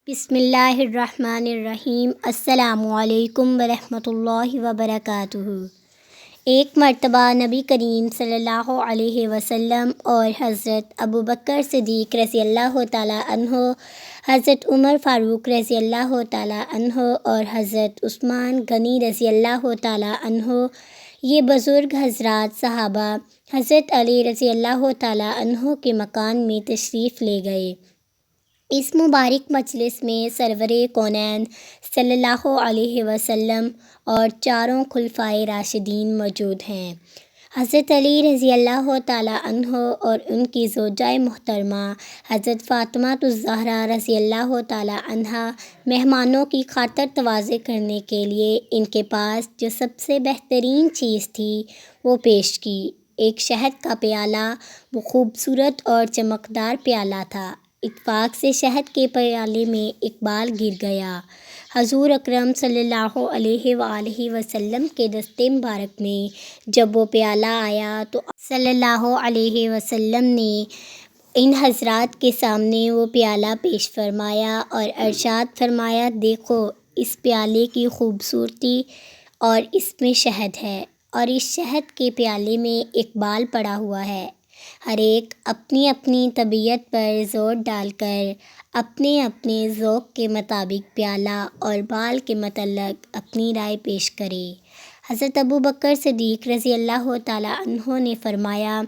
بسم اللہ الرحمن الرحیم۔ السلام علیکم ورحمۃ اللہ وبرکاتہ۔ ایک مرتبہ نبی کریم صلی اللہ علیہ وسلم اور حضرت ابوبکر صدیق رضی اللہ تعالیٰ عنہ، حضرت عمر فاروق رضی اللہ تعالیٰ عنہ اور حضرت عثمان غنی رضی اللہ تعالیٰ عنہ، یہ بزرگ حضرات صحابہ حضرت علی رضی اللہ تعالیٰ عنہ کے مکان میں تشریف لے گئے۔ اس مبارک مجلس میں سرور کونین صلی اللہ علیہ وسلم اور چاروں خلفائے راشدین موجود ہیں۔ حضرت علی رضی اللہ تعالیٰ عنہ اور ان کی زوجہ محترمہ حضرت فاطمہ الزہرا رضی اللہ تعالیٰ عنہا مہمانوں کی خاطر تواضع کرنے کے لیے ان کے پاس جو سب سے بہترین چیز تھی وہ پیش کی۔ ایک شہد کا پیالہ، وہ خوبصورت اور چمکدار پیالہ تھا۔ اتفاق سے شہد کے پیالے میں ایک بال گر گیا۔ حضور اکرم صلی اللہ علیہ وآلہ وسلم کے دست مبارک میں جب وہ پیالہ آیا تو صلی اللہ علیہ وسلم نے ان حضرات کے سامنے وہ پیالہ پیش فرمایا اور ارشاد فرمایا، دیکھو اس پیالے کی خوبصورتی اور اس میں شہد ہے، اور اس شہد کے پیالے میں ایک بال پڑا ہوا ہے۔ ہر ایک اپنی اپنی طبیعت پر زور ڈال کر اپنے اپنے ذوق کے مطابق پیالہ اور بال کے متعلق اپنی رائے پیش کرے۔ حضرت ابوبکر صدیق رضی اللہ تعالیٰ عنہ نے فرمایا،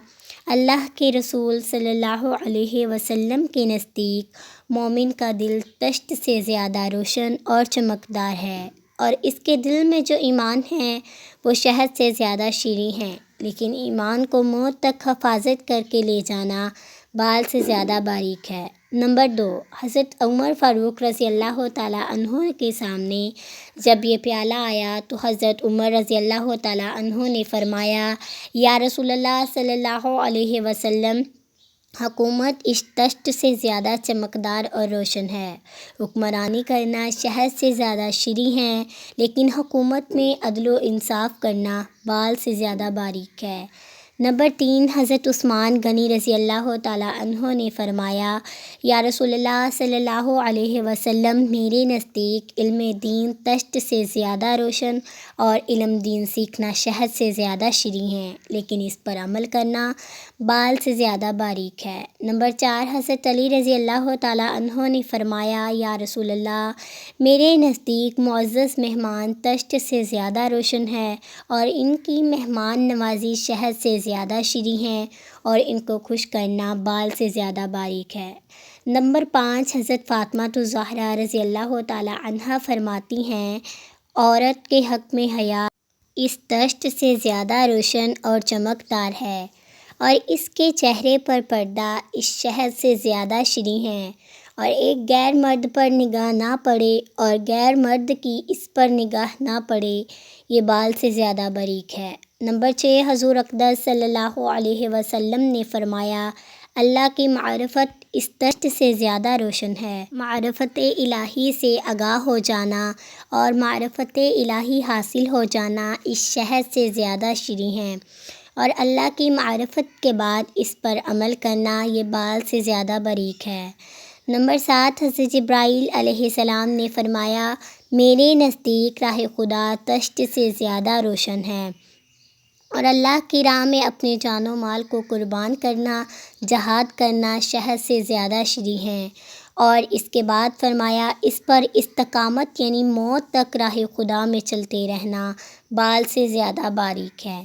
اللہ کے رسول صلی اللہ علیہ وسلم کے نزدیک مومن کا دل طشت سے زیادہ روشن اور چمکدار ہے، اور اس کے دل میں جو ایمان ہے وہ شہد سے زیادہ شیریں ہے، لیکن ایمان کو موت تک حفاظت کر کے لے جانا بال سے زیادہ باریک ہے۔ نمبر 2، حضرت عمر فاروق رضی اللہ تعالیٰ عنہ کے سامنے جب یہ پیالہ آیا تو حضرت عمر رضی اللہ تعالیٰ عنہ نے فرمایا، یا رسول اللہ صلی اللہ علیہ وسلم، حکومت اس طشت سے زیادہ چمکدار اور روشن ہے۔ حکمرانی کرنا شہد سے زیادہ شیریں ہے، لیکن حکومت میں عدل و انصاف کرنا بال سے زیادہ باریک ہے۔ نمبر 3، حضرت عثمان غنی رضی اللہ تعالیٰ عنہ نے فرمایا، یا رسول اللہ صلی اللہ علیہ وسلم، میرے نزدیک علم دین طشت سے زیادہ روشن اور علم دین سیکھنا شہد سے زیادہ شیریں ہے، لیکن اس پر عمل کرنا بال سے زیادہ باریک ہے۔ نمبر 4، حضرت علی رضی اللہ تعالیٰ عنہ نے فرمایا، یا رسول اللہ، میرے نزدیک معزز مہمان طشت سے زیادہ روشن ہے اور ان کی مہمان نوازی شہد سے زیادہ شیریں ہے، اور ان کو خوش کرنا بال سے زیادہ باریک ہے۔ نمبر 5، حضرت فاطمہ الزہرا رضی اللہ تعالیٰ عنہا فرماتی ہیں، عورت کے حق میں حیا اس طشت سے زیادہ روشن اور چمکدار ہے، اور اس کے چہرے پر پردہ اس شہد سے زیادہ شیریں ہے، اور ایک غیر مرد پر نگاہ نہ پڑے اور غیر مرد کی اس پر نگاہ نہ پڑے، یہ بال سے زیادہ باریک ہے۔ نمبر 6، حضور اقدس صلی اللہ علیہ وسلم نے فرمایا، اللہ کی معرفت اس طشت سے زیادہ روشن ہے۔ معرفت الہی سے آگاہ ہو جانا اور معرفت الہی حاصل ہو جانا اس شہد سے زیادہ شیریں ہے، اور اللہ کی معرفت کے بعد اس پر عمل کرنا یہ بال سے زیادہ باریک ہے۔ نمبر 7، حضرت جبرائیل علیہ السلام نے فرمایا، میرے نزدیک راہ خدا طشت سے زیادہ روشن ہے، اور اللہ کی راہ میں اپنے جان و مال کو قربان کرنا، جہاد کرنا شہد سے زیادہ شیریں ہے، اور اس کے بعد فرمایا، اس پر استقامت یعنی موت تک راہ خدا میں چلتے رہنا بال سے زیادہ باریک ہے۔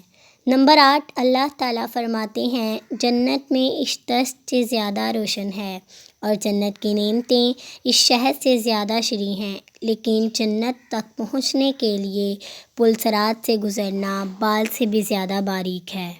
نمبر 8، اللہ تعالیٰ فرماتے ہیں، جنت میں اس طشت سے زیادہ روشن ہے، اور جنت کی نعمتیں اس شہد سے زیادہ شیریں ہیں، لیکن جنت تک پہنچنے کے لیے پل صراط سے گزرنا بال سے بھی زیادہ باریک ہے۔